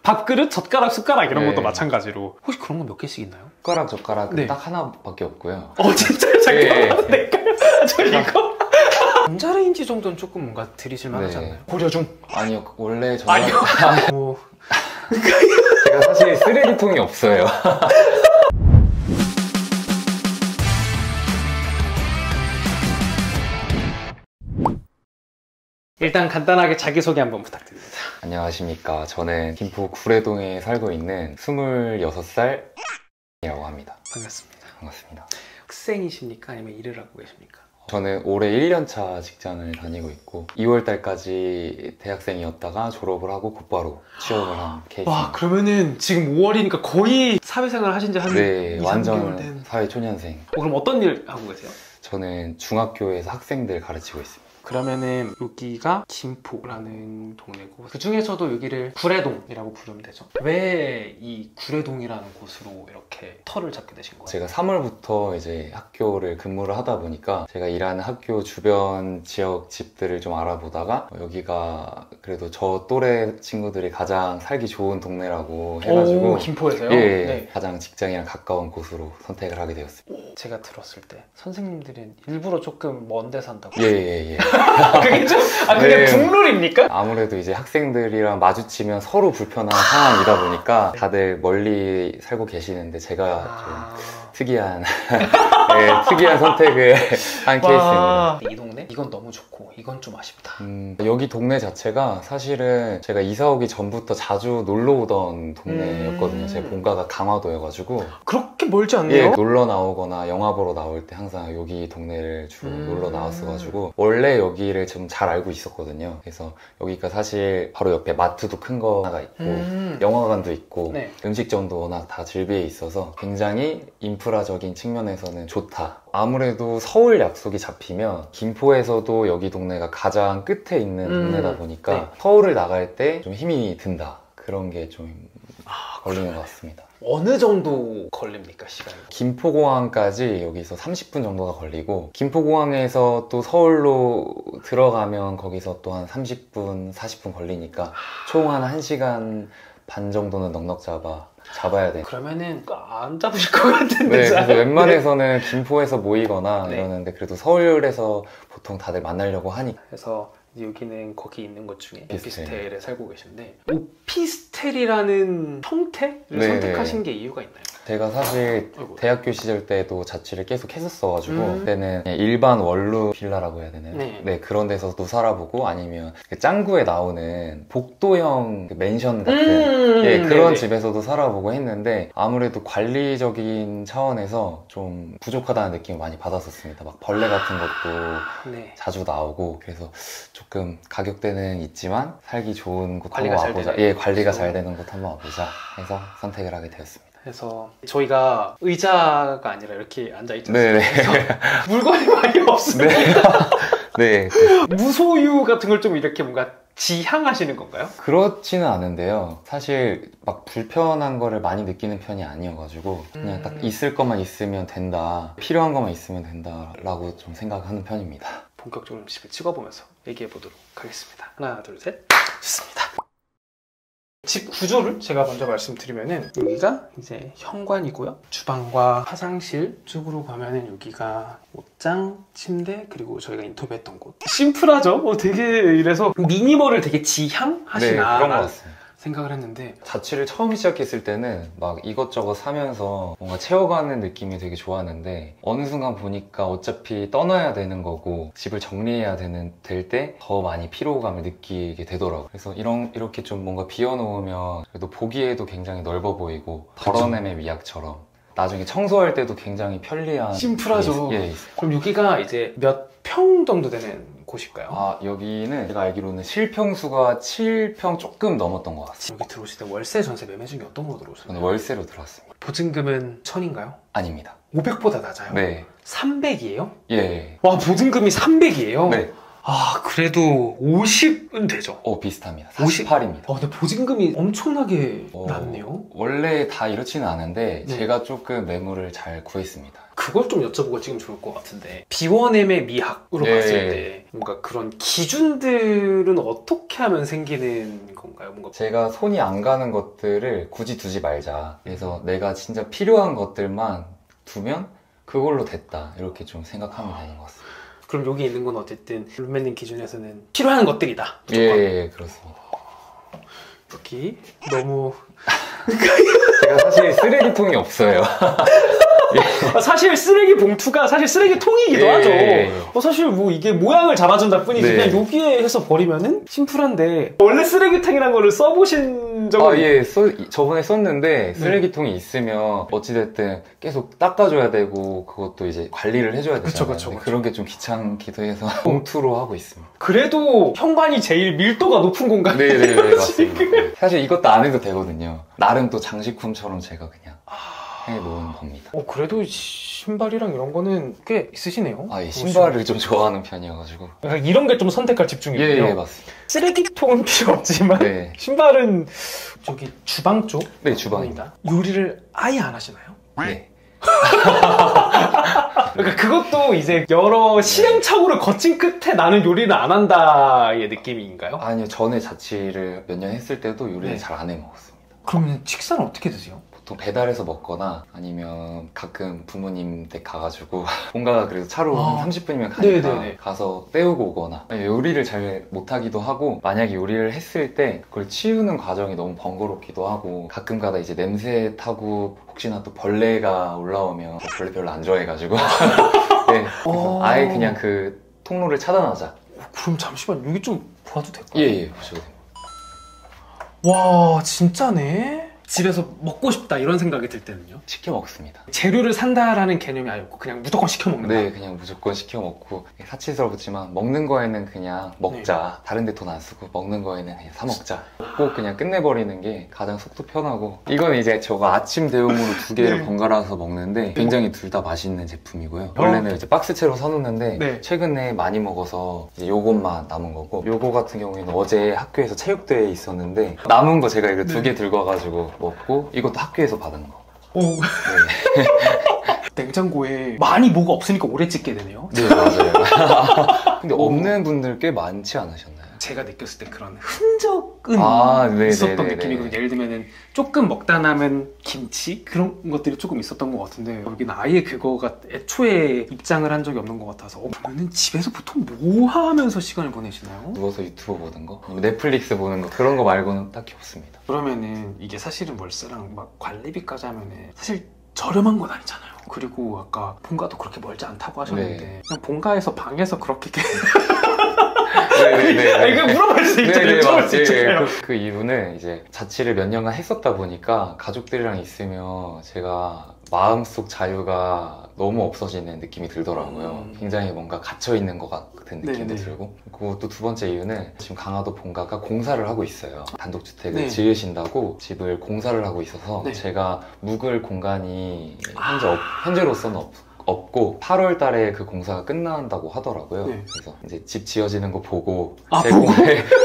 밥그릇, 젓가락, 숟가락 이런 네. 것도 마찬가지로 혹시 그런 거 몇 개씩 있나요? 숟가락, 젓가락 네. 딱 하나밖에 없고요. 진짜요? 잠깐만 네. 저 이거 전자레인지 정도는 조금 뭔가 들이실만 하지 네. 않나요? 고려중? 아니요, 원래 아니요. 뭐 제가 사실 쓰레기통이 없어요. 일단 간단하게 자기소개 한번 부탁드립니다. 안녕하십니까. 저는 김포 구례동에 살고 있는 26살이라고 합니다. 반갑습니다. 반갑습니다. 학생이십니까? 아니면 일을 하고 계십니까? 저는 올해 1년차 직장을 다니고 있고 2월달까지 대학생이었다가 졸업을 하고 곧바로 취업을 한 케이스입니다. 와, 그러면은 지금 5월이니까 거의 사회생활 하신 지 한 네, 2, 3개월 완전 된... 사회초년생. 그럼 어떤 일 하고 계세요? 저는 중학교에서 학생들 가르치고 있습니다. 그러면은 여기가 김포라는 동네고 그 중에서도 여기를 구례동이라고 부르면 되죠. 왜 이 구례동이라는 곳으로 이렇게 터를 잡게 되신 거예요? 제가 3월부터 이제 학교를 근무를 하다 보니까 제가 일하는 학교 주변 지역 집들을 좀 알아보다가 여기가 그래도 저 또래 친구들이 가장 살기 좋은 동네라고 해가지고 오, 김포에서요? 예, 네. 가장 직장이랑 가까운 곳으로 선택을 하게 되었습니다. 제가 들었을 때 선생님들은 일부러 조금 먼 데 산다고. 예. 그게 좀 그게 네. 국룰입니까? 아무래도 이제 학생들이랑 마주치면 서로 불편한 상황이다 보니까 다들 멀리 살고 계시는데 제가 좀 특이한 네, 특이한 선택을 한 케이스입니다. 이 동네? 이건 너무 좋고 이건 좀 아쉽다. 여기 동네 자체가 사실은 제가 이사 오기 전부터 자주 놀러 오던 동네였거든요. 제 본가가 강화도여가지고 그렇게 멀지 않네요? 예, 놀러 나오거나 영화 보러 나올 때 항상 여기 동네를 주로 놀러 나왔어가지고 원래 여기를 좀 잘 알고 있었거든요. 그래서 여기가 사실 바로 옆에 마트도 큰 거 하나가 있고 영화관도 있고 네. 음식점도 워낙 다 즐비해 있어서 굉장히 인프라적인 측면에서는 좋다. 아무래도 서울 약속이 잡히면 김포에서도 여기 동네가 가장 끝에 있는 동네다 보니까 네. 서울을 나갈 때 좀 힘이 든다. 그런 게 좀 걸리는 것 같습니다. 어느 정도 걸립니까, 시간이? 김포공항까지 여기서 30분 정도가 걸리고 김포공항에서 또 서울로 들어가면 거기서 또 한 30분, 40분 걸리니까 총 한 1시간 반 정도는 넉넉 잡아야 돼요. 그러면은 안 잡으실 것 같은데. 네, 그래서 웬만해서는 김포에서 모이거나 네. 이러는데 그래도 서울에서 보통 다들 만나려고 하니까. 그래서 여기는 거기 있는 것 중에 오피스텔. 오피스텔에 살고 계신데 오피스텔이라는 형태를 네, 선택하신 게 이유가 있나요? 제가 사실 아이고. 대학교 시절 때도 자취를 계속 했었어가지고 그때는 그냥 일반 원룸 빌라라고 해야 되나요? 네. 그런 데서도 살아보고 아니면 그 짱구에 나오는 복도형 그 맨션 같은 예, 그런 네네. 집에서도 살아보고 했는데 아무래도 관리적인 차원에서 좀 부족하다는 느낌을 많이 받았었습니다. 막 벌레 같은 것도 네. 자주 나오고 그래서 조금 가격대는 있지만 살기 좋은 곳 관리가 한번 잘 와보자. 되는 예, 관리가 곳으로. 잘 되는 곳 한번 와보자 해서 선택을 하게 되었습니다. 그래서 저희가 의자가 아니라 이렇게 앉아있잖아요. 네네. 물건이 많이 없습니다. 네. 무소유 같은 걸 좀 이렇게 뭔가 지향하시는 건가요? 그렇지는 않은데요. 사실 막 불편한 거를 많이 느끼는 편이 아니어가지고 그냥 딱 있을 것만 있으면 된다. 필요한 것만 있으면 된다라고 좀 생각하는 편입니다. 본격적으로 집을 찍어보면서 얘기해 보도록 하겠습니다. 하나, 둘, 셋. 좋습니다. 집 구조를 제가 먼저 말씀드리면은 여기가 이제 현관이고요. 주방과 화장실 쪽으로 가면은 여기가 옷장, 침대, 그리고 저희가 인터뷰했던 곳. 심플하죠? 되게 이래서 미니멀을 되게 지향하시나 그런 것 같습니다. 생각을 했는데 자취를 처음 시작했을 때는 막 이것저것 사면서 뭔가 채워가는 느낌이 되게 좋았는데 어느 순간 보니까 어차피 떠나야 되는 거고 집을 정리해야 될 때 더 많이 피로감을 느끼게 되더라고요. 그래서 이렇게 좀 뭔가 비워놓으면 그래도 보기에도 굉장히 넓어 보이고 덜어냄의 위약처럼 나중에 청소할 때도 굉장히 편리한 심플하죠. 예. 그럼 여기가 이제 몇 평 정도 되는 곳일까요? 아, 여기는 제가 알기로는 실평수가 7평 조금 넘었던 것 같습니다. 여기 들어오실 때 월세, 전세, 매매 중에 어떤 거 저는 들어오셨나요? 월세로 들어왔습니다. 보증금은 1000인가요? 아닙니다. 500보다 낮아요? 네. 300이에요? 예. 와, 보증금이 300이에요? 네. 아, 그래도 50은 되죠? 비슷합니다. 50? 48입니다. 근데 보증금이 엄청나게 낮네요? 원래 다 이렇지는 않은데 네. 제가 조금 매물을 잘 구했습니다. 그걸 좀 여쭤보고 지금 좋을 것 같은데 B1M의 미학으로 예. 봤을 때 뭔가 그런 기준들은 어떻게 하면 생기는 건가요? 뭔가 제가 손이 안 가는 것들을 굳이 두지 말자. 그래서 내가 진짜 필요한 것들만 두면 그걸로 됐다. 이렇게 좀 생각하면 되는 것 같습니다. 그럼 여기 있는 건 어쨌든 룸메님 기준에서는 필요한 것들이다. 예, 그렇습니다. 여기 너무 제가 사실 쓰레기통이 없어요. 사실 쓰레기 봉투가 사실 쓰레기통이기도 예, 하죠. 예. 사실 뭐 이게 모양을 잡아준다 뿐이지 네. 그냥 여기에 해서 버리면은 심플한데 원래 쓰레기통이란 거를 써보신 적은 아, 예, 저번에 썼는데 쓰레기통이 있으면 어찌됐든 계속 닦아줘야 되고 그것도 이제 관리를 해줘야 되잖아요. 그쵸. 그런 게 좀 귀찮기도 해서 봉투로 하고 있습니다. 그래도 현관이 제일 밀도가 높은 공간. 네네네, 맞습니다. 사실 이것도 안 해도 되거든요. 나름 또 장식품처럼 제가 그냥 해놓은 겁니다. 그래도 신발이랑 이런 거는 꽤 있으시네요. 아, 예, 신발을 좀 좋아하는 편이어가지고. 약간 이런 게 좀 선택할 집중이군요. 예, 맞습니다. 쓰레기통은 필요 없지만 네. 신발은 저기 주방 쪽? 네, 주방입니다. 요리를 아예 안 하시나요? 네. 그러니까 그것도 이제 여러 시행착오를 거친 끝에 나는 요리는 안 한다의 느낌인가요? 아니요, 전에 자취를 몇 년 했을 때도 요리를 네. 잘 안 해 먹었습니다. 그러면 식사는 어떻게 드세요? 보통 배달해서 먹거나 아니면 가끔 부모님 댁 가가지고 본가가 그래도 차로 한 30분이면 가니까 네네네. 가서 때우고 오거나 요리를 잘 못하기도 하고 만약에 요리를 했을 때 그걸 치우는 과정이 너무 번거롭기도 하고 가끔 가다 이제 냄새 타고 혹시나 또 벌레가 올라오면 벌레 별로 안 좋아해가지고 네, 그래서 아예 그냥 그 통로를 차단하자. 그럼 잠시만 여기 좀 봐도 될까요? 예, 보셔도 됩니다. 와 진짜네. 집에서 먹고 싶다 이런 생각이 들 때는요? 시켜 먹습니다. 재료를 산다라는 개념이 아니고 그냥 무조건 시켜 먹는다. 네, 그냥 무조건 시켜 먹고 사치스럽지만 먹는 거에는 그냥 먹자. 다른 데 돈 안 쓰고 먹는 거에는 그냥 사 먹자. 꼭 그냥 끝내버리는 게 가장 속도 편하고 이건 이제 저거 아침 대용으로 두 개를 네. 번갈아서 먹는데 굉장히 둘 다 맛있는 제품이고요. 원래는 이제 박스채로 사놓는데 네. 최근에 많이 먹어서 이제 요것만 남은 거고 요거 같은 경우에는 어제 학교에서 체육대회에 있었는데 남은 거 제가 이거 두 개 들고 와가지고 먹고 이것도 학교에서 받은 거. 오. 네. 냉장고에 많이 뭐가 없으니까 오래 찍게 되네요. 네, 맞아요. 근데 없는 분들 꽤 많지 않으셨나요? 제가 느꼈을 때 그런 흔적은 네, 있었던 네, 네, 느낌이거든요. 네. 예를 들면은 조금 먹다 남은 김치 그런 것들이 조금 있었던 것 같은데 여기는 아예 그거가 애초에 입장을 한 적이 없는 것 같아서 그러면은 집에서 보통 뭐 하면서 시간을 보내시나요? 누워서 유튜브 보는 거, 아니면 넷플릭스 보는 거 그런 거 말고는 딱히 없습니다. 그러면은 이게 사실은 월세랑 막 관리비까지 하면은 사실 저렴한 건 아니잖아요. 그리고 아까 본가도 그렇게 멀지 않다고 하셨는데 네. 그냥 본가에서 방에서 그렇게 네네네. 이거 물어볼 수 있잖아요. 여쭤볼 수 있잖아요. 그 이유는 이제 자취를 몇 년간 했었다 보니까 가족들이랑 있으면 제가 마음속 자유가 너무 없어지는 느낌이 들더라고요. 굉장히 뭔가 갇혀있는 것 같은 느낌도 네네. 들고. 그리고 또 두 번째 이유는 지금 강화도 본가가 공사를 하고 있어요. 단독주택을 네. 지으신다고 집을 공사를 하고 있어서 네. 제가 묵을 공간이 현재로서는 없고 8월 달에 그 공사가 끝난다고 하더라고요. 네. 그래서 이제 집 지어지는 거 보고 보고?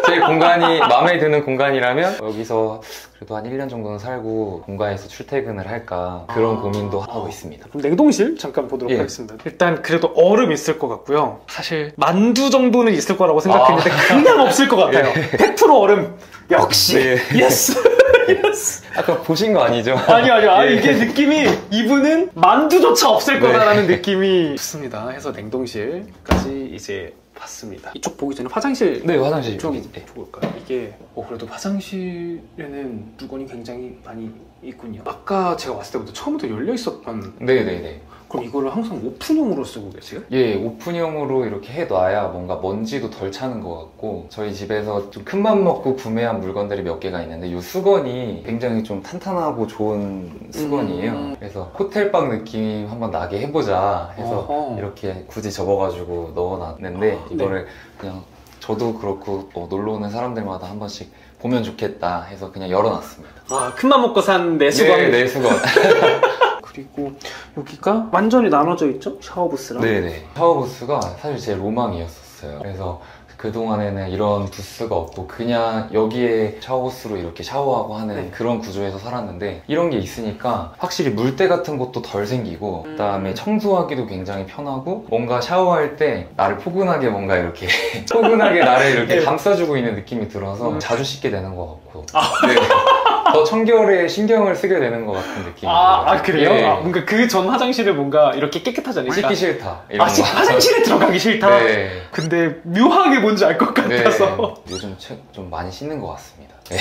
제 공간이 마음에 드는 공간이라면 여기서 그래도 한 1년 정도는 살고 본가에서 출퇴근을 할까 그런 고민도 하고 있습니다. 그럼 냉동실 잠깐 보도록 예. 하겠습니다. 일단 그래도 얼음 있을 것 같고요. 사실 만두 정도는 있을 거라고 생각했는데 그냥 없을 것 같아요. 100% 얼음. 역시. 네. 예스. 예스. 아까 보신 거 아니죠? 아니요. 예. 이게 느낌이 이분은 만두조차 없을 네. 거다라는 느낌이 좋습니다. 해서 냉동실까지 이제 봤습니다. 이쪽 보기 전에 화장실 네, 화장실 좀 여기. 네. 볼까요? 이게 그래도 화장실에는 물건이 굉장히 많이 있군요. 아까 제가 왔을 때부터 처음부터 열려 있었던 네네네. 그럼 이거를 항상 오픈형으로 쓰고 계세요? 예, 오픈형으로 이렇게 해놔야 뭔가 먼지도 덜 차는 것 같고 저희 집에서 좀 큰맘 먹고 구매한 물건들이 몇 개가 있는데 이 수건이 굉장히 좀 탄탄하고 좋은 수건이에요. 그래서 호텔방 느낌 한번 나게 해보자 해서 어허. 이렇게 굳이 접어가지고 넣어놨는데 이거를 그냥 저도 그렇고 놀러 오는 사람들마다 한 번씩 보면 좋겠다 해서 그냥 열어놨습니다. 큰맘 먹고 산 내 수건. 네, 내 수건. 그리고 여기가 완전히 나눠져 있죠? 샤워부스랑. 네네. 샤워부스가 사실 제 로망이었었어요. 그래서 그동안에는 이런 부스가 없고 그냥 여기에 샤워호스로 이렇게 샤워하고 하는 네. 그런 구조에서 살았는데 이런 게 있으니까 확실히 물때 같은 것도 덜 생기고 그다음에 청소하기도 굉장히 편하고 뭔가 샤워할 때 나를 포근하게 뭔가 이렇게 포근하게 나를 이렇게 네. 감싸주고 있는 느낌이 들어서 자주 씻게 되는 것 같고 네. 더 청결에 신경을 쓰게 되는 것 같은 느낌이 들어요. 그래요? 예. 뭔가 그 전 화장실을 뭔가 이렇게 깨끗하잖아요. 씻기 싫다 이런 거. 화장실에 들어가기 싫다? 네. 근데 묘하게 뭔지 알 것 같아서. 네. 요즘 좀 많이 씻는 것 같습니다. 네.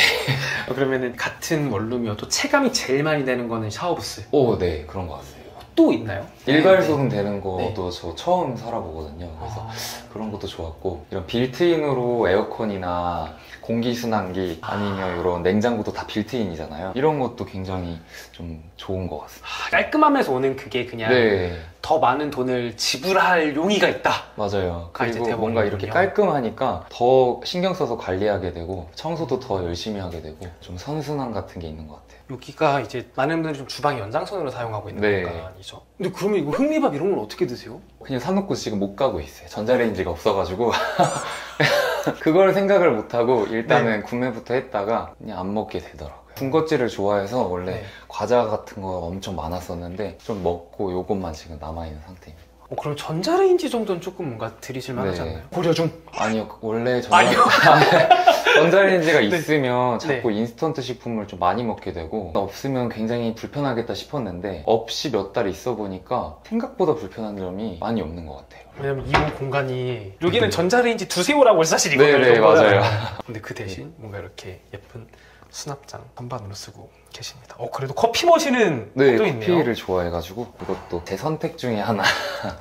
그러면은 같은 원룸이어도 체감이 제일 많이 되는 거는 샤워부스. 오, 네, 그런 것 같아요. 또 있나요? 일괄소금 되는 것도 네. 저 처음 살아보거든요. 그래서 그런 것도 좋았고 이런 빌트인으로 에어컨이나 공기순환기 아니면 이런 냉장고도 다 빌트인이잖아요. 이런 것도 굉장히 좀 좋은 것 같습니다. 깔끔하면서 오는 그게 그냥 네, 더 많은 돈을 지불할 용의가 있다. 맞아요. 아, 이제 그리고 대박이군요. 뭔가 이렇게 깔끔하니까 더 신경 써서 관리하게 되고 청소도 더 열심히 하게 되고 좀 선순환 같은 게 있는 것 같아요. 여기가 이제 많은 분들이 좀 주방의 연장선으로 사용하고 있는 네. 공간이죠. 근데 그러면 이거 흑미밥 이런 건 어떻게 드세요? 그냥 사놓고 지금 못 가고 있어요. 전자레인지가 없어가지고 그걸 생각을 못하고 일단은 구매부터 했다가 그냥 안 먹게 되더라고요. 군것질을 좋아해서 원래 네. 과자 같은 거 엄청 많았었는데 좀 먹고 요것만 지금 남아있는 상태입니다. 그럼 전자레인지 정도는 조금 뭔가 들이실 만하지 네. 않나요? 고려 중. 아니요, 원래 아니요. 전자레인지가 네. 있으면 자꾸 인스턴트 식품을 좀 많이 먹게 되고 없으면 굉장히 불편하겠다 싶었는데 없이 몇 달 있어 보니까 생각보다 불편한 점이 많이 없는 것 같아요. 왜냐면 이 공간이 여기는 전자레인지 두세요라고 사실 이거예요. 네네, 맞아요. 근데 그 대신 뭔가 이렇게 예쁜 수납장 선반으로 쓰고 계십니다. 그래도 커피 머신은 네, 또 있네요. 커피를 좋아해가지고 이것도 제 선택 중에 하나.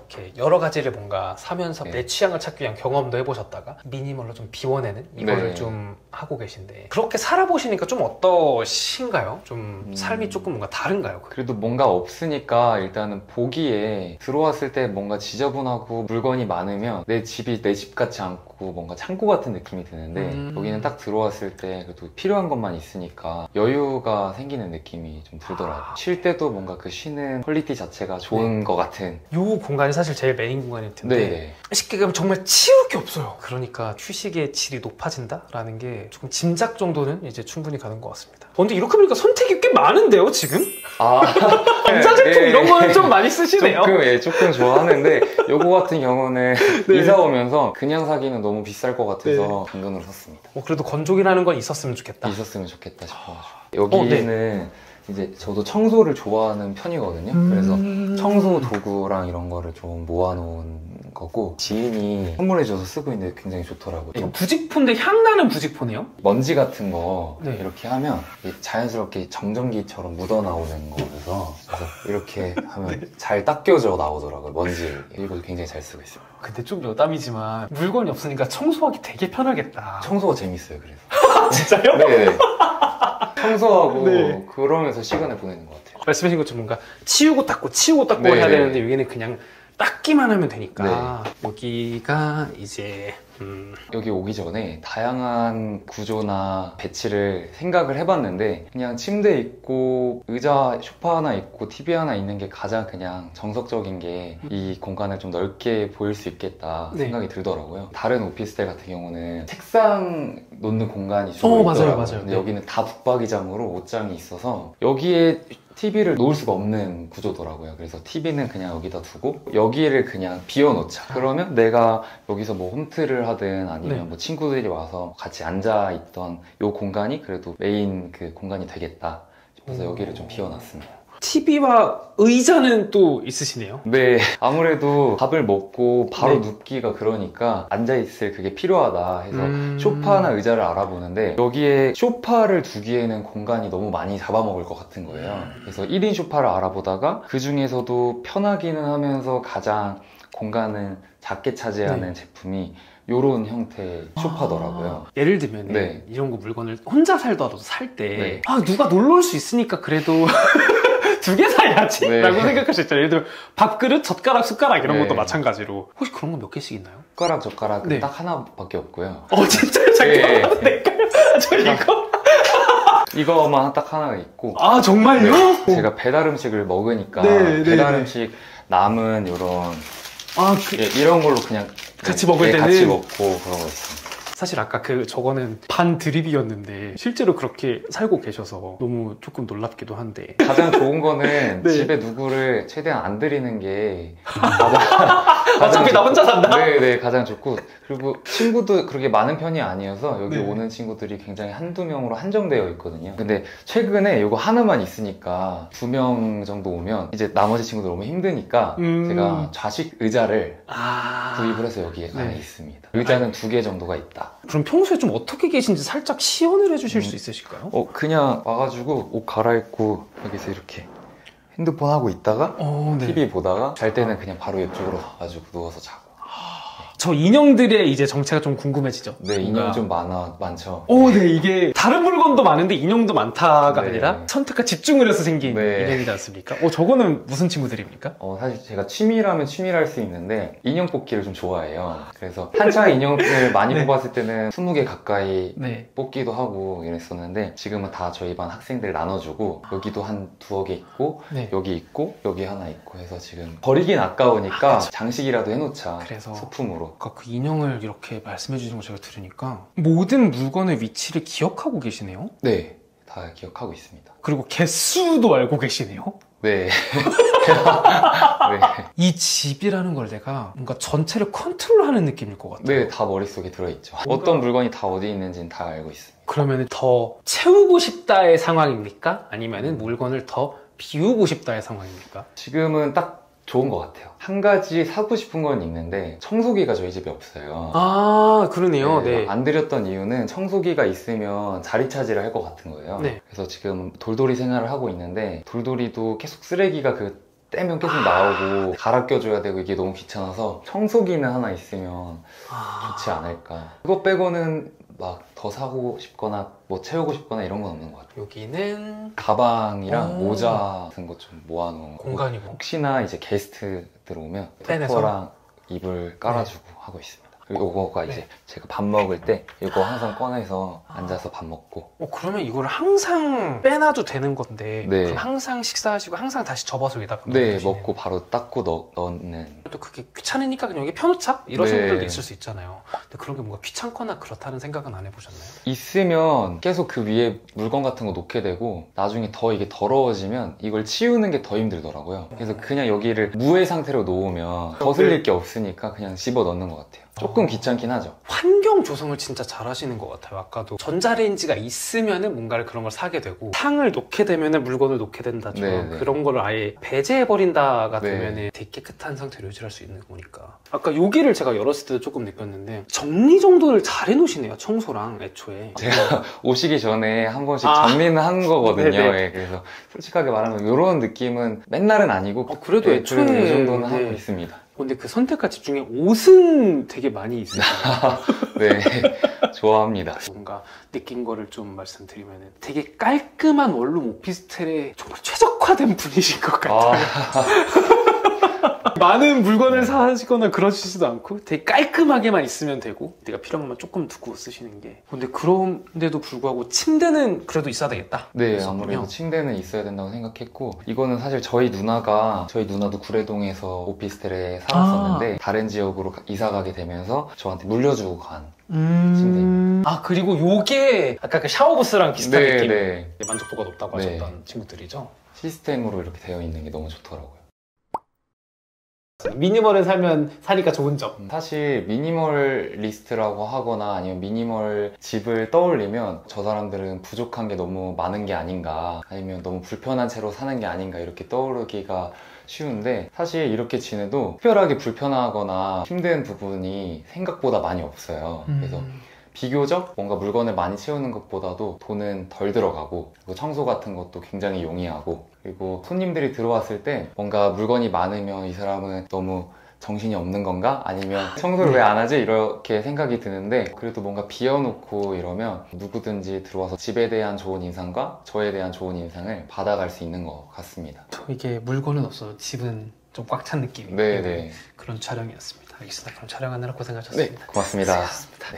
이렇게 여러 가지를 뭔가 사면서 네. 내 취향을 찾기 위한 경험도 해보셨다가 미니멀로 좀 비워내는 이거를 네. 좀 하고 계신데 그렇게 살아보시니까 좀 어떠신가요? 좀 삶이 조금 뭔가 다른가요? 그래도 뭔가 없으니까 일단은 보기에 들어왔을 때 뭔가 지저분하고 물건이 많으면 내 집이 내 집 같지 않고 뭔가 창고 같은 느낌이 드는데 여기는 딱 들어왔을 때 그래도 필요한 것만 있으니까 여유가 생기는 느낌이 좀 들더라고요. 쉴 때도 뭔가 그 쉬는 퀄리티 자체가 좋은 것 같은. 이 공간이 사실 제일 메인 공간일 텐데 네. 쉽게 가면 정말 치울 게 없어요. 그러니까 휴식의 질이 높아진다라는 게 조금 짐작 정도는 이제 충분히 가는 것 같습니다. 근데 이렇게 보니까 선택이 꽤 많은데요, 지금? 전자제품 네. 이런 거는 좀 많이 쓰시네요. 조금 좋아하는데 요거 같은 경우는 네. 이사 오면서 그냥 사기는 너무 비쌀 것 같아서 당근으로 샀습니다. 그래도 건조기라는 건 있었으면 좋겠다. 있었으면 좋겠다 싶어가지고 여기는 이제 저도 청소를 좋아하는 편이거든요. 그래서 청소 도구랑 이런 거를 좀 모아놓은 거고 지인이 선물해줘서 쓰고 있는데 굉장히 좋더라고요. 이거 부직포인데 향나는 부직포네요? 먼지 같은 거 네. 이렇게 하면 자연스럽게 정전기처럼 묻어나오는 거라서 그래서 이렇게 하면 잘 닦여져 나오더라고요. 먼지를. 이거 굉장히 잘 쓰고 있어요. 근데 좀 여담이지만 물건이 없으니까 청소하기 되게 편하겠다. 청소가 재밌어요. 그래서 진짜요? 네. 청소하고 네. 그러면서 시간을 보내는 것 같아요. 말씀하신 것처럼 뭔가 치우고 닦고 네. 해야 되는데 여기는 그냥 닦기만 하면 되니까 여기가 이제 여기 오기 전에 다양한 구조나 배치를 생각을 해봤는데 그냥 침대 있고 의자 소파 하나 있고 TV 하나 있는 게 가장 그냥 정석적인 게 이 공간을 좀 넓게 보일 수 있겠다 생각이 들더라고요. 다른 오피스텔 같은 경우는 책상 놓는 공간이 주로 있더라고요. 맞아요. 근데 여기는 다 붙박이장으로 옷장이 있어서 여기에 TV를 놓을 수가 없는 구조더라고요. 그래서 TV는 그냥 여기다 두고 여기를 그냥 비워놓자. 그러면 내가 여기서 뭐 홈트를 하든 아니면 뭐 친구들이 와서 같이 앉아있던 이 공간이 그래도 메인 그 공간이 되겠다 싶어서 여기를 좀 비워놨습니다. TV와 의자는 또 있으시네요. 네, 아무래도 밥을 먹고 바로 네. 눕기가 그러니까 앉아있을 그게 필요하다 해서 소파나 의자를 알아보는데 여기에 소파를 두기에는 공간이 너무 많이 잡아먹을 것 같은 거예요. 그래서 1인 소파를 알아보다가 그 중에서도 편하기는 하면서 가장 공간을 작게 차지하는 제품이 요런 형태의 소파더라고요. 예를 들면 네. 이런 거 물건을 혼자 살더라도 살 때 네. 누가 놀러 올 수 있으니까 그래도 2개 사야지 네. 라고 생각할 수 있잖아요. 예를 들면 밥그릇, 젓가락, 숟가락 이런 네. 것도 마찬가지로 혹시 그런 거 몇 개씩 있나요? 숟가락, 젓가락은 네. 딱 하나밖에 없고요. 진짜요? 잠깐만 네. 저 이거? 이거만 딱 하나가 있고 정말요? 네. 제가 배달 음식을 먹으니까 네, 네, 배달 네. 음식 남은 요런 아, 이런 걸로 그냥 같이 먹을 때는 같이 먹고 그러고 있습니다. 사실 아까 저거는 반 드립이었는데 실제로 그렇게 살고 계셔서 너무 조금 놀랍기도 한데 가장 좋은 거는 네. 집에 누구를 최대한 안 들이는 게 어차피 나 혼자 산다? 네네, 가장 좋고, 그리고 친구도 그렇게 많은 편이 아니어서 여기 네. 오는 친구들이 굉장히 한두 명으로 한정되어 있거든요. 근데 최근에 이거 하나만 있으니까 2명 정도 오면 이제 나머지 친구들 오면 힘드니까 제가 좌식 의자를 구입을 해서 여기에 안에 네. 있습니다. 의자는 2개 정도가 있다. 그럼 평소에 좀 어떻게 계신지 살짝 시연을 해주실 수 있으실까요? 그냥 와가지고 옷 갈아입고 여기서 이렇게 핸드폰 하고 있다가 네. TV 보다가 잘 때는 그냥 바로 이쪽으로 가가지고 누워서 자고. 저 인형들의 이제 정체가 좀 궁금해지죠? 네, 인형 좀 많죠. 네, 이게 다른 물건도 많은데 인형도 많다가 네. 아니라 선택과 집중을 해서 생긴 네. 인형이지 않습니까? 저거는 무슨 친구들입니까? 사실 제가 취미라면 취미를 할 수 있는데 인형 뽑기를 좀 좋아해요. 그래서 한창 인형을 많이 네. 뽑았을 때는 20개 가까이 네. 뽑기도 하고 이랬었는데 지금은 다 저희 반 학생들 나눠주고 여기도 한 2개 있고 네. 여기 있고 여기 하나 있고 해서 지금 버리긴 아까우니까 그쵸. 장식이라도 해놓자. 그래서 소품으로. 아까 그 인형을 이렇게 말씀해 주신 거 제가 들으니까 모든 물건의 위치를 기억하고 계시네요? 네, 다 기억하고 있습니다. 그리고 개수도 알고 계시네요? 네. 네. 이 집이라는 걸 내가 뭔가 전체를 컨트롤하는 느낌일 것 같아요. 네, 다 머릿속에 들어있죠. 어떤 물건이 다 어디 있는지는 다 알고 있습니다. 그러면 더 채우고 싶다의 상황입니까? 아니면 물건을 더 비우고 싶다의 상황입니까? 지금은 딱 좋은 것 같아요. 한 가지 사고 싶은 건 있는데 청소기가 저희 집에 없어요. 그러네요. 네, 네. 안 들였던 이유는 청소기가 있으면 자리 차지를 할 것 같은 거예요. 네. 그래서 지금 돌돌이 생활을 하고 있는데 돌돌이도 계속 쓰레기가 떼면 계속 나오고 갈아 껴줘야 되고 이게 너무 귀찮아서 청소기는 하나 있으면 좋지 않을까. 그거 빼고는 막 더 사고 싶거나 뭐 채우고 싶거나 이런 건 없는 것 같아요. 여기는 가방이랑 모자 같은 거 좀 모아놓은 공간이고. 혹시나 이제 게스트들 오면 빼내서? 토퍼랑 이불 깔아주고 하고 있습니다. 그리고 이거가 네. 이제 제가 밥 먹을 때 이거 항상 꺼내서 앉아서 밥 먹고. 그러면 이거를 항상 빼놔도 되는 건데 네. 그럼 항상 식사하시고 항상 다시 접어서 여기다가 네, 넣어두시네요. 먹고 바로 닦고 넣는. 또 그게 귀찮으니까 그냥 여기 펴놓자? 이러신 네. 분들도 있을 수 있잖아요. 근데 그런 게 뭔가 귀찮거나 그렇다는 생각은 안 해보셨나요? 있으면 계속 그 위에 물건 같은 거 놓게 되고 나중에 더 이게 더러워지면 이걸 치우는 게 더 힘들더라고요. 그래서 그냥 여기를 무의 상태로 놓으면 거슬릴 게 없으니까 그냥 집어 넣는 것 같아요. 조금 귀찮긴 하죠. 환경 조성을 진짜 잘 하시는 것 같아요. 아까도 전자레인지가 있으면은 뭔가를 그런 걸 사게 되고 상을 놓게 되면은 물건을 놓게 된다처럼 네네. 그런 거를 아예 배제해버린다가 네. 되면은 되게 깨끗한 상태로 유지할 수 있는 거니까. 아까 여기를 제가 열었을 때도 조금 느꼈는데 정리정돈을 잘 해놓으시네요. 청소랑 애초에. 제가 오시기 전에 한 번씩 아. 정리는 하는 거거든요. 네네. 예, 그래서 솔직하게 말하면 이런 느낌은 맨날은 아니고 그래도 예, 애초에 그래도 이 정도는 네. 하고 있습니다. 근데 그 선택과 집중에 옷은 되게 많이 있어요. 네, 좋아합니다. 뭔가 느낀 거를 좀 말씀드리면 되게 깔끔한 원룸 오피스텔에 정말 최적화된 분이신 것 같아요. 많은 물건을 사시거나 그러시지도 않고 되게 깔끔하게만 있으면 되고 내가 필요한 것만 조금 두고 쓰시는 게. 근데 그런데도 불구하고 침대는 그래도 있어야 되겠다. 네, 그랬었군요. 아무래도 침대는 있어야 된다고 생각했고 이거는 사실 저희 누나도 구례동에서 오피스텔에 살았었는데 다른 지역으로 이사 가게 되면서 저한테 물려주고 간 침대입니다. 그리고 요게 아까 그 샤워부스랑 비슷한 네, 느낌. 네. 만족도가 높다고 네. 하셨던 친구들이죠. 시스템으로 이렇게 되어 있는 게 너무 좋더라고요. 미니멀에 살면 사니까 좋은 점. 사실 미니멀리스트라고 하거나 아니면 미니멀 집을 떠올리면 저 사람들은 부족한 게 너무 많은 게 아닌가 아니면 너무 불편한 채로 사는 게 아닌가 이렇게 떠오르기가 쉬운데 사실 이렇게 지내도 특별하게 불편하거나 힘든 부분이 생각보다 많이 없어요. 그래서 비교적 뭔가 물건을 많이 채우는 것보다도 돈은 덜 들어가고 그리고 청소 같은 것도 굉장히 용이하고 그리고 손님들이 들어왔을 때 뭔가 물건이 많으면 이 사람은 너무 정신이 없는 건가? 아니면 청소를 왜 안 하지? 이렇게 생각이 드는데 그래도 뭔가 비워놓고 이러면 누구든지 들어와서 집에 대한 좋은 인상과 저에 대한 좋은 인상을 받아갈 수 있는 것 같습니다. 이게 물건은 없어도 집은 좀 꽉 찬 느낌이 네네. 그런 촬영이었습니다. 알겠습니다. 그럼 촬영하느라 고생하셨습니다. 네, 고맙습니다. 고생하셨습니다. 네.